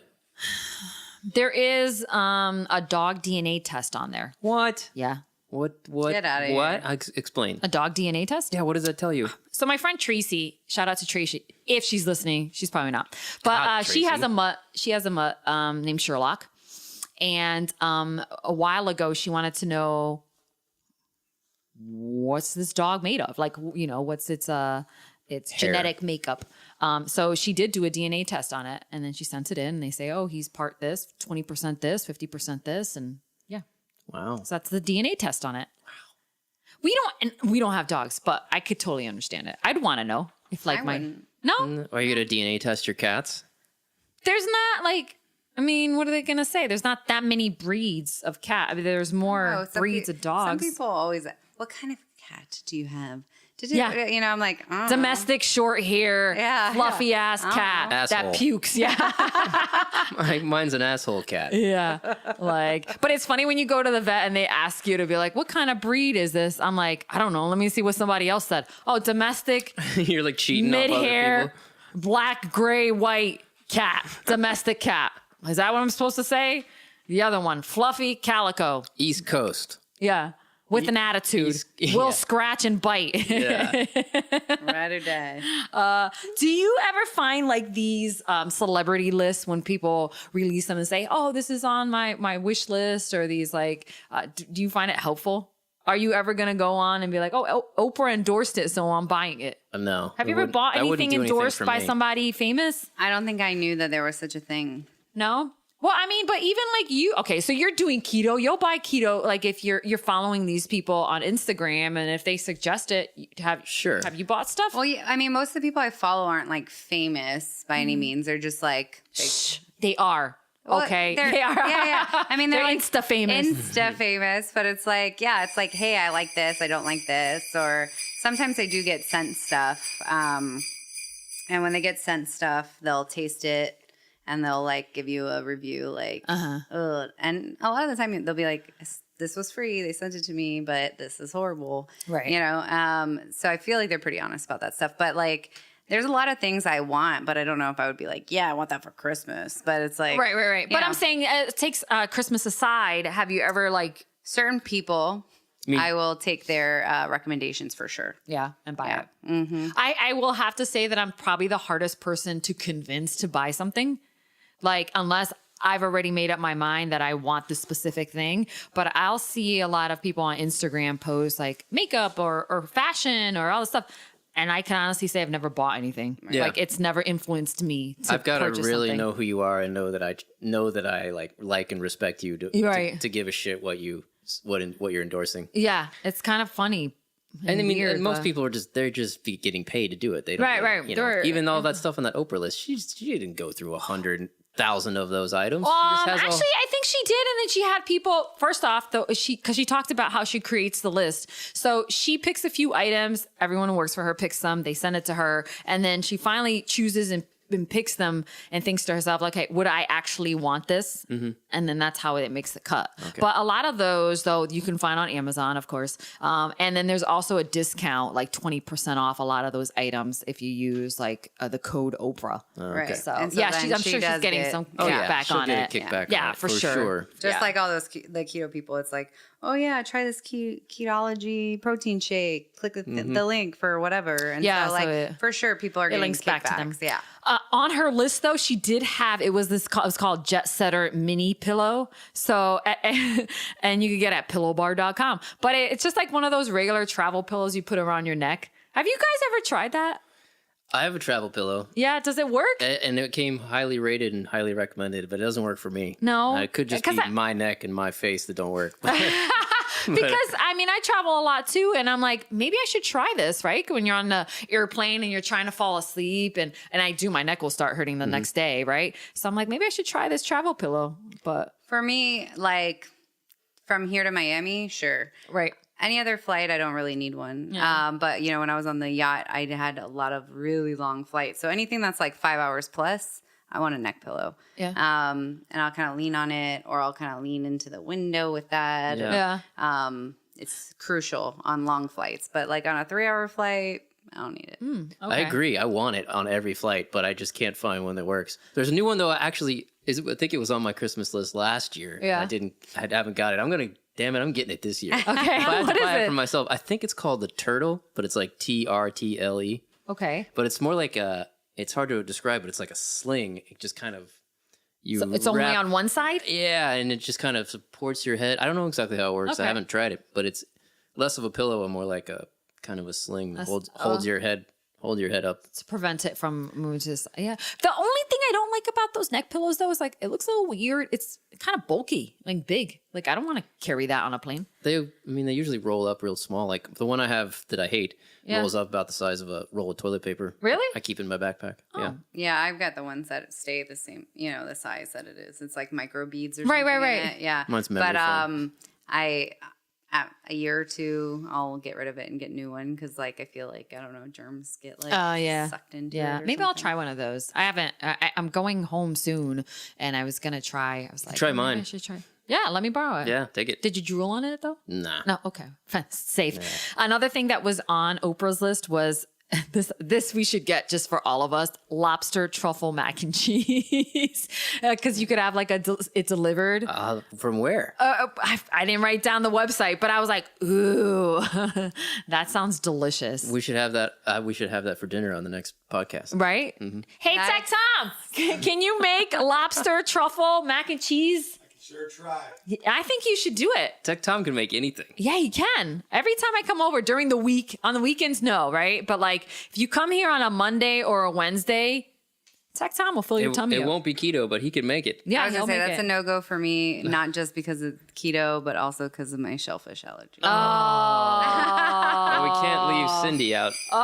There is a dog DNA test on there. What? Yeah. What? Get outta here. What? Explain. A dog DNA test? Yeah, what does that tell you? So my friend Tracy, shout out to Tracy, if she's listening, she's probably not. But she has a mutt named Sherlock. And a while ago, she wanted to know, what's this dog made of? Like, what's its genetic makeup. So she did do a DNA test on it, and then she sent it in, and they say, oh, he's part this, 20% this, 50% this, and yeah. Wow. So that's the DNA test on it. Wow. We don't have dogs, but I could totally understand it. I'd want to know if like I my wouldn't. no, Are you going to DNA test your cats? there's not like. I mean, what are they gonna say? There's not that many breeds of cat. I mean, there's more Oh, breeds of dogs. Some people always, what kind of cat do you have? Yeah. You know, I'm like, oh. Domestic short hair, Yeah, fluffy ass cat Asshole. that pukes. Yeah. Mine's an asshole cat. Yeah. But it's funny when you go to the vet and they ask you to be like, what kind of breed is this? I'm like, I don't know. Let me see what somebody else said. Oh, domestic, You're like cheating off other mid-hair, people. black, gray, white cat, domestic cat. Is that what I'm supposed to say? The other one, fluffy calico. East Coast. Yeah. With an attitude. yeah. Will scratch and bite. Yeah. Ride or die. Do you ever find like these celebrity lists when people release them and say, oh, this is on my wish list, or these like, do you find it helpful? Are you ever going to go on and be like, oh, Oprah endorsed it, so I'm buying it? No. Have you ever bought That wouldn't anything do endorsed for by me. somebody famous? I don't think I knew that there was such a thing. No? Well, I mean, but even like you, okay, so you're doing keto, you'll buy keto, like if you're following these people on Instagram and if they suggest it, have you bought stuff? Well, yeah, I mean, most of the people I follow aren't like famous by any means. They're just like, They are. Well, Okay. they're- They are. Yeah. I mean, they're like Insta famous. Insta famous, but it's like, yeah, it's like, hey, I like this, I don't like this, or sometimes they do get sent stuff. And when they get sent stuff, they'll taste it and they'll like give you a review, like, ugh. And a lot of the time they'll be like, this was free, they sent it to me, but this is horrible, Right. You know. So I feel like they're pretty honest about that stuff, but like. There's a lot of things I want, but I don't know if I would be like, yeah, I want that for Christmas. But it's like, Right. But I'm saying it takes Christmas aside. Have you ever like, certain people, I will take their recommendations for sure. yeah, and buy Yeah. it? Mm-hmm. I will have to say that I'm probably the hardest person to convince to buy something. Like, unless I've already made up my mind that I want this specific thing. But I'll see a lot of people on Instagram post like makeup or fashion or all this stuff. And I can honestly say I've never bought anything. Yeah. Like, it's never influenced me to I've got to purchase really something. know who you are and know that I like and respect you Right. to give a shit what you're endorsing. Yeah, it's kind of funny. And I mean, weird, and most but- people are just getting paid to do it. They don't, Right. You know, They're- even all that stuff on that Oprah list, she didn't go through 100,000 of those items. She just has Actually, I think she did, and then she had people. First off, though, because she talked about how she creates the list. So she picks a few items. Everyone who works for her picks them. They send it to her, and then she finally chooses and picks them and thinks to herself, like, hey, would I actually want this? Mm-hmm. And then that's how it makes the cut. But a lot of those, though, you can find on Amazon, of course. And then there's also a discount, like 20% off a lot of those items if you use like the code Oprah. Right. So, And yeah, then I'm sure she's does getting get- some Oh, yeah. kickback She'll on get it. a kickback Yeah, on it, for sure. Just Yeah. like all those the keto people, it's like, oh yeah, try this ketology protein shake. Click the link for whatever. And Yeah, so like so it- for sure, people are getting links back to them. kickbacks. Yeah. On her list, though, she did have it was called Jet Setter Mini Pillow. So, and you could get it at pillowbar.com. But it's just like one of those regular travel pillows you put around your neck. Have you guys ever tried that? I have a travel pillow. Yeah, does it work? And it came highly rated and highly recommended, but it doesn't work for me. No? It could just 'Cause be I- my neck and my face that don't work. Because I mean, I travel a lot too, and I'm like, maybe I should try this, right? When you're on the airplane and you're trying to fall asleep, and I do, my neck will start hurting the next day, right? So I'm like, maybe I should try this travel pillow, but For me, like from here to Miami, sure. right. Any other flight, I don't really need one. But, you know, when I was on the yacht, I had a lot of really long flights. So anything that's like 5 hours plus, I want a neck pillow. Yeah. And I'll kind of lean on it, or I'll kind of lean into the window with that. Yeah. Yeah. It's crucial on long flights. But like on a 3-hour flight, I don't need it. I agree. I want it on every flight, but I just can't find one that works. There's a new one though. I think it was on my Christmas list last year. Yeah. I haven't got it. I'm getting it this year. Okay. If I had What to is buy it it? for myself, I think it's called the Turtle, but it's like TRTLE. Okay. But it's more like it's hard to describe, but it's like a sling. It just kind of, So it's only on one side? Yeah, and it just kind of supports your head. I don't know exactly how it works. Okay. I haven't tried it, but it's less of a pillow and more like a kind of a sling that holds your head up. To prevent it from moving to this. Yeah. The only thing I don't like about those neck pillows, though, is like it looks a little weird. It's kind of bulky, like big. Like I don't want to carry that on a plane. They usually roll up real small. Like the one I have that I hate Yeah. rolls up about the size of a roll of toilet paper. Really? I keep it in my backpack. Yeah. Yeah, I've got the ones that stay the same, you know, the size that it is. It's like micro beads or Right, something. right, in right. it. Yeah. Mine's memory But foam. a year or two, I'll get rid of it and get a new one because, like, I feel like, I don't know, germs get like sucked into it. Or Maybe I'll something. try one of those. I haven't. I'm going home soon, and I was gonna try. I was like, Try maybe mine. I should try. Yeah, let me borrow it. Yeah, take it. Did you drool on it though? Nah. No. Okay. Fine. Safe. Another thing that was on Oprah's list was this we should get just for all of us: lobster truffle mac and cheese, because you could have like it delivered. From where? I didn't write down the website, but I was like, ooh, that sounds delicious. We should have that. We should have that for dinner on the next podcast. Right? Hey, Tech Tom, can you make lobster truffle mac and cheese? Sure try. I think you should do it. Tech Tom can make anything. Yeah, he can. Every time I come over during the week, on the weekends, no, right? But like, if you come here on a Monday or a Wednesday, Tech Tom will fill your tummy It up. won't be keto, but he can make it. Yeah, I was he'll gonna say make that's it. a no-go for me, not just because of keto, but also because of my shellfish allergy. Oh. And we can't leave Cindy out. Oh.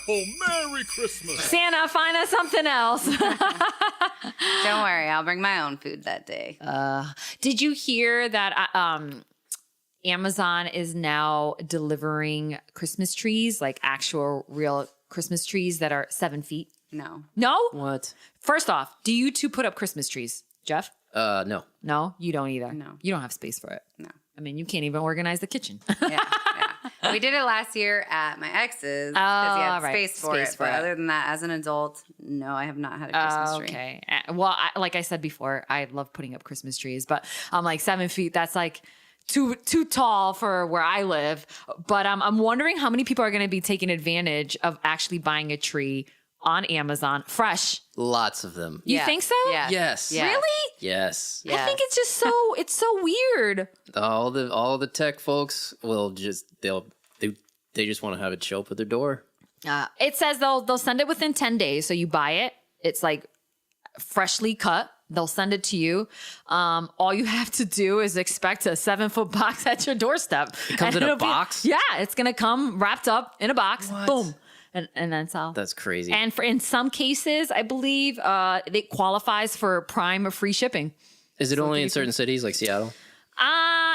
Oh, Merry Christmas. Santa, find us something else. Don't worry, I'll bring my own food that day. Did you hear that Amazon is now delivering Christmas trees, like actual real Christmas trees that are 7 feet? No. No? What? First off, do you two put up Christmas trees? Jeff? No. No, you don't either. No. You don't have space for it. No. I mean, you can't even organize the kitchen. Yeah. We did it last year at my ex's because he had right. space for Space it. for But it. other than that, as an adult, no, I have not had a Christmas tree. Okay. Well, like I said before, I love putting up Christmas trees, but I'm like 7 feet. That's like too tall for where I live. But I'm wondering how many people are going to be taking advantage of actually buying a tree on Amazon fresh. Lots of them. You Yes. think so? Yes. Yes. Yes. Really? Yes. Yes. I think it's just it's so weird. All the tech folks will just they just want to have it show up at their door. It says they'll send it within 10 days. So you buy it. It's like freshly cut. They'll send it to you. All you have to do is expect a 7-foot box at your doorstep. It comes in a box? Yeah, it's gonna come wrapped up in a box. Boom, and that's all. That's crazy. And in some cases, I believe it qualifies for Prime or free shipping. Is it only in certain cities like Seattle?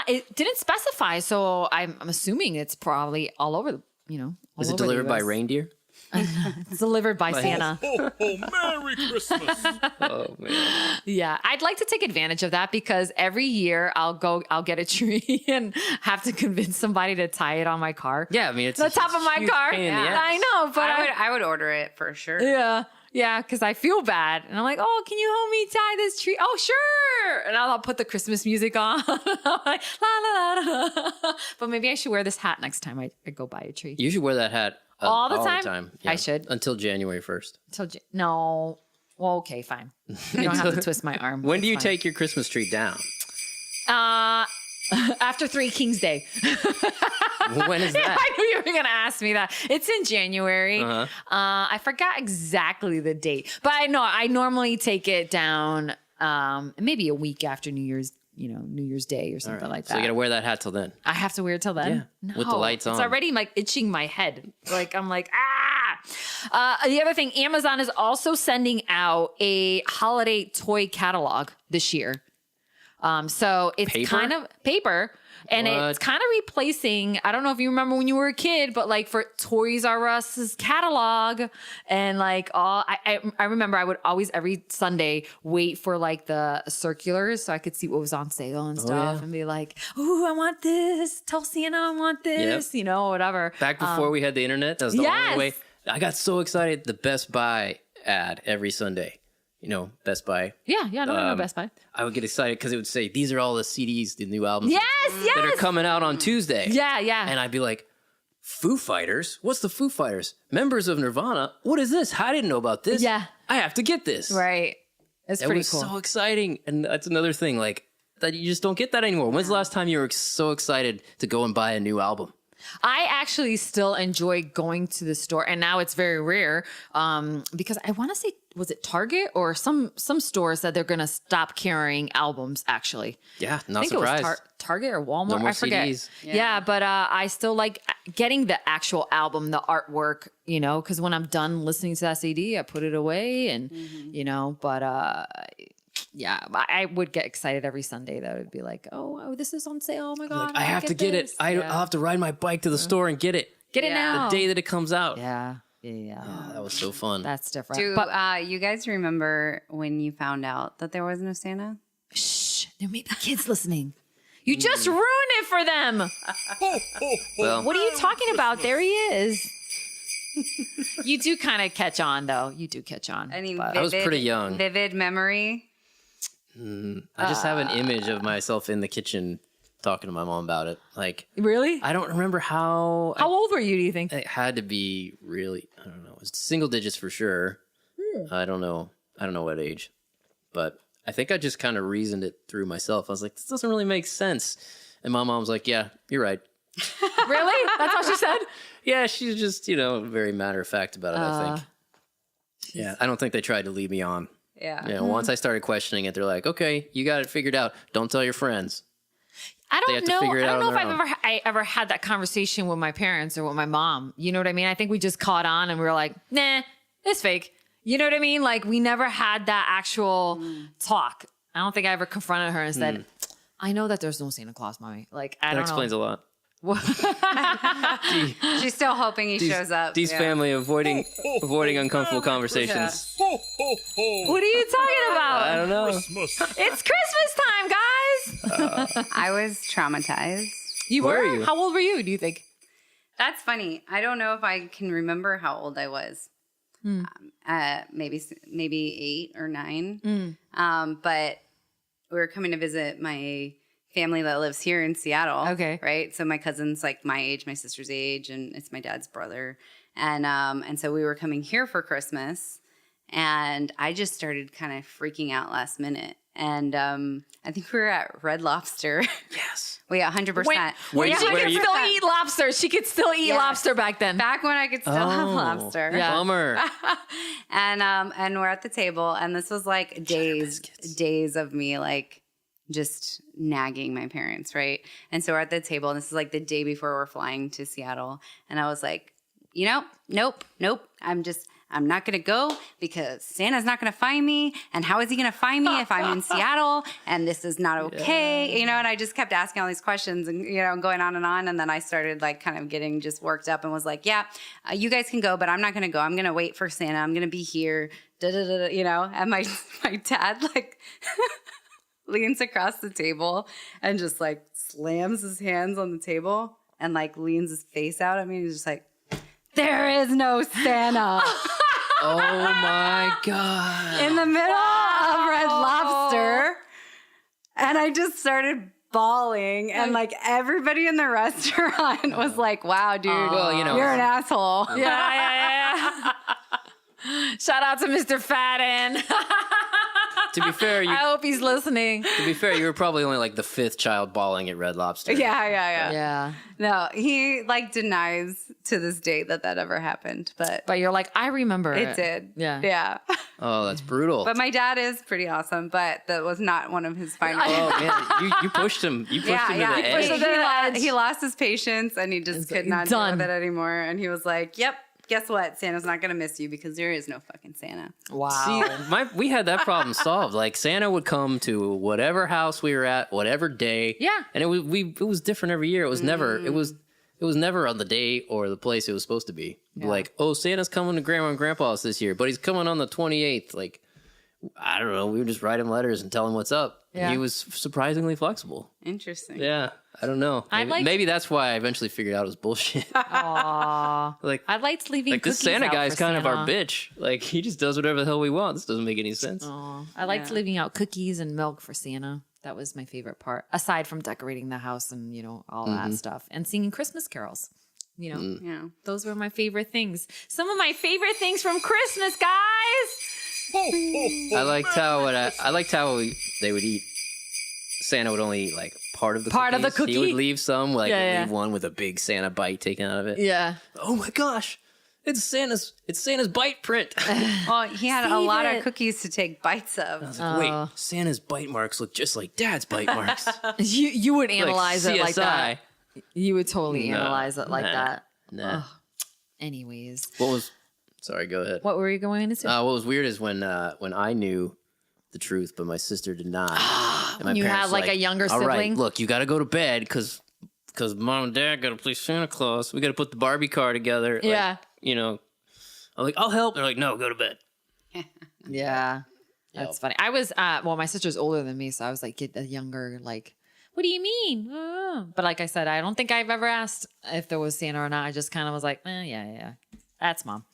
It didn't specify, so I'm assuming it's probably all over. All Is it over the delivered by US. reindeer? It's delivered by Santa. Oh, Merry Christmas. Oh man. Yeah, I'd like to take advantage of that because every year I'll get a tree and have to convince somebody to tie it on my car. Yeah, I mean it's The a top of my huge car. pain in the Yeah. ass. I know, but I would order it for sure. yeah, because I feel bad. And I'm like, oh, can you help me tie this tree? Oh, sure. And I'll put the Christmas music on. I'm like, la, la, la, la. But maybe I should wear this hat next time I go buy a tree. You should wear that hat All the time? Yeah, I should. until January 1st. No. Well, okay, fine. You don't have to twist my arm. When do you It's take your Christmas tree down? fine. After 3 Kings Day. When is that? I knew you were going to ask me that. It's in January. I forgot exactly the date, but I know I normally take it down maybe a week after New Year's Day or something like that. So you gotta wear that hat till then. I have to wear it till then. Yeah, with the lights on. It's already like itching my head. Like I'm like the other thing, Amazon is also sending out a holiday toy catalog this year. So it's Paper? kind of paper. And it's What? kind of replacing, I don't know if you remember when you were a kid, but like for Toys R Us's catalog and like I remember I would always every Sunday wait for like the circulars so I could see what was on sale and stuff yeah. and be like, ooh, I want this. Tell Santa I want this, whatever. Back before we had the internet, that was the yes. only way. I got so excited. The Best Buy ad every Sunday. Best Buy. Yeah, I know Best Buy. I would get excited because it would say, these are all the CDs, the new albums Yes, that are yes. coming out on Tuesday. Yeah. And I'd be like, Foo Fighters? What's the Foo Fighters? Members of Nirvana? What is this? I didn't know about this. Yeah. I have to get this. Right. It's It pretty was cool. so exciting. And that's another thing, like, that you just don't get that anymore. When's the last time you were so excited to go and buy a new album? I actually still enjoy going to the store, and now it's very rare because I want to say, was it Target or some store said they're going to stop carrying albums? Actually, Yeah, I not think surprised. it was Target or Walmart. No more I forget. CDs. Yeah, but I still like getting the actual album, the artwork. Because when I'm done listening to that CD, I put it away, and But Yeah, I would get excited every Sunday though. It'd be like, oh, this is on sale. Oh my God. Like, I have to get it. this. I'll have to ride my bike to the store and get it Get it now. the day that it comes out. Yeah. That was so fun. That's different. Do But you guys remember when you found out that there was no Santa? shh, there may be kids listening. You just ruined it for them. Well, What are you talking about? There he is. You do kind of catch on, though. You do catch on. I mean, but- I was pretty young. Vivid memory. I just have an image of myself in the kitchen talking to my mom about it. Like, Really? I don't remember how. How old were you, do you think? It had to be really, I don't know. It's single digits for sure. I don't know what age, but I think I just kind of reasoned it through myself. I was like, this doesn't really make sense. And my mom was like, yeah, you're right. Really? That's what she said? Yeah, she's just, very matter of fact about it, I think. Yeah, I don't think they tried to lead me on. Yeah. Yeah, once I started questioning it, they're like, okay, you got it figured out. Don't tell your friends. I They have don't to know. figure it I out don't know on if their I ever had that conversation with my parents or with my mom. You know what I mean? I think we just caught on and we were like, nah, it's fake. You know what I mean? Like we never had that actual talk. I don't think I ever confronted her and said, I know that there's no Santa Claus, mommy. Like I That don't explains know. a lot. She's still hoping he shows up. Dee's Yeah. family avoiding uncomfortable conversations. Ho, ho, ho. What are you talking about? I don't know. Christmas. It's Christmas time, guys. I was traumatized. You Where were? are you? How old were you, do you think? That's funny. I don't know if I can remember how old I was. Maybe 8 or 9. But we were coming to visit my family that lives here in Seattle. Okay. Right. So my cousin's like my age, my sister's age, and it's my dad's brother. And so we were coming here for Christmas, and I just started kind of freaking out last minute. And I think we were at Red Lobster. Yes. We 100%. Where she you- where could you- still eat lobster. She could still eat Yes. lobster back then. Back when I could still have lobster. Yeah. Bummer. And we're at the table, and this was like days of me like just nagging my parents, right? And so we're at the table, and this is like the day before we're flying to Seattle, and I was like, nope, I'm not gonna go because Santa's not gonna find me, and how is he gonna find me if I'm in Seattle? And this is not okay, And I just kept asking all these questions, and going on, and then I started like kind of getting just worked up, and was like, yeah, you guys can go, but I'm not gonna go. I'm gonna wait for Santa. I'm gonna be here, And my dad like leans across the table and just like slams his hands on the table and like leans his face out at me. And he's just like, there is no Santa. Oh my God. In the middle of Red Lobster. And I just started bawling, and like everybody in the restaurant was like, wow, dude, Well, you're an asshole. Yeah. Shout out to Mr. Fadden. To be fair, I hope he's listening. you were probably only like the 5th child bawling at Red Lobster. Yeah. Yeah. No, he like denies to this day that ever happened, but But you're like, I remember it did. Yeah. Yeah. Oh, that's brutal. But my dad is pretty awesome, but that was not one of his final. Oh man, you pushed him. You pushed him to the edge. pushed him to the edge. He lost his patience, and he just could not done. deal with it anymore. And he was like, "Yep, guess what? Santa's not gonna miss you because there is no fucking Santa." Wow. See, we had that problem solved. Like Santa would come to whatever house we were at, whatever day. Yeah. And it was different every year. It was never on the day or the place it was supposed to be. Like, oh, Santa's coming to Grandma and Grandpa's this year, but he's coming on the 28th. Like, I don't know. We would just write him letters and tell him what's up. Yeah. He was surprisingly flexible. Interesting. Yeah. I don't know. Maybe that's why I eventually figured out it was bullshit. Aw. Like, I liked leaving this cookies Santa out guy's for kind of our Santa. bitch. Like, he just does whatever the hell we want. This doesn't make any sense. Aw. I liked leaving out cookies and milk for Santa. That was my favorite part, aside from decorating the house and, all that stuff and singing Christmas carols. Yeah. Those were my favorite things. Some of my favorite things from Christmas, guys. Ho, ho, ho. I liked how they would eat. Santa would only eat like part of the cookie? He would leave some, like Yeah. leave one with a big Santa bite taken out of it. Yeah. Oh my gosh, it's Santa's bite print. Well, he had a Save lot it. of cookies to take bites I of. was like, wait, Santa's bite marks look just like Dad's bite marks. You would analyze like it like that. CSI. You would totally No, analyze it like nah, that. Nah. Anyways, Sorry, go ahead. what were you going to say? What was weird is when I knew the truth, but my sister did not. And my You parents had were like a younger all right, sibling? look, you got to go to bed because mom and dad got to play Santa Claus. We got to put the Barbie car together. Like, Yeah. you know, I'm like, I'll help. They're like, no, go to bed. Yeah. That's funny. I was, well, my sister's older than me, so I was like, get a younger, like, what do you mean? But like I said, I don't think I've ever asked if there was Santa or not. I just kind of was like, yeah. That's mom.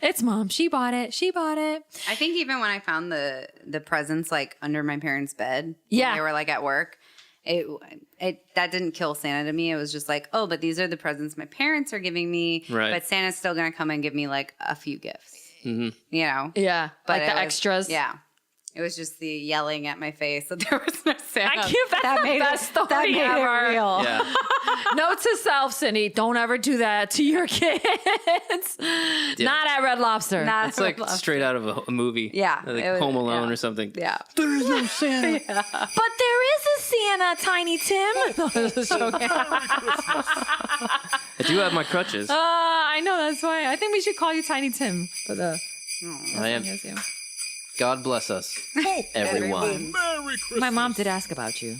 It's mom. She bought it. I think even when I found the presents like under my parents' bed, Yeah. when they were like at work, it that didn't kill Santa to me. It was just like, oh, but these are the presents my parents are giving me, Right. but Santa's still gonna come and give me like a few gifts, you know? Yeah. But Like the it was- extras. Yeah. It was just the yelling at my face that there was no Santa. I can't, that's the best story that made ever. it real. Yeah. Note to self, Cindy, don't ever do that to your kids. Not at Red Lobster. Not It's like straight out of a movie. Yeah, Like it was- Home Alone yeah. or something. Yeah. There is no Santa. But there is a Santa, Tiny Tim. Merry Christmas. I do have my crutches. I know, that's why. I think we should call you Tiny Tim for the. I am. God bless us, everyone. Merry Christmas. My mom did ask about you.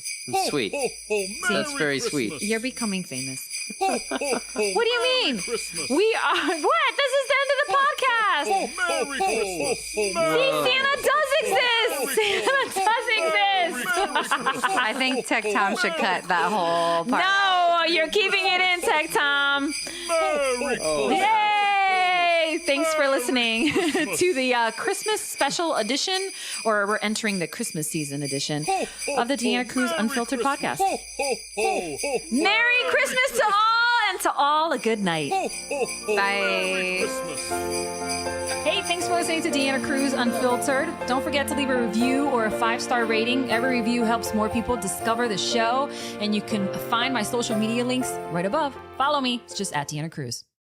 Sweet. Ho, ho, That's Merry very Christmas. sweet. You're becoming famous. Ho, ho, ho, What do you Merry mean? Christmas. We are. What? This is the end of the podcast. Merry Christmas. See, Santa does exist. Santa does exist. I think Tech Tom should cut that whole part. No, you're keeping it in, Tech Tom. Merry Christmas. Yay! Thanks for listening to the Christmas special edition, or we're entering the Christmas season edition of the Deanna Cruz Merry Unfiltered Christmas. podcast. Ho, ho, ho, ho, Merry Christmas to all, and to all a good night. ho, ho, ho, Merry Bye. Christmas. Hey, thanks for listening to Deanna Cruz Unfiltered. Don't forget to leave a review or a 5-star rating. Every review helps more people discover the show, and you can find my social media links right above. Follow me. It's just at Deanna Cruz.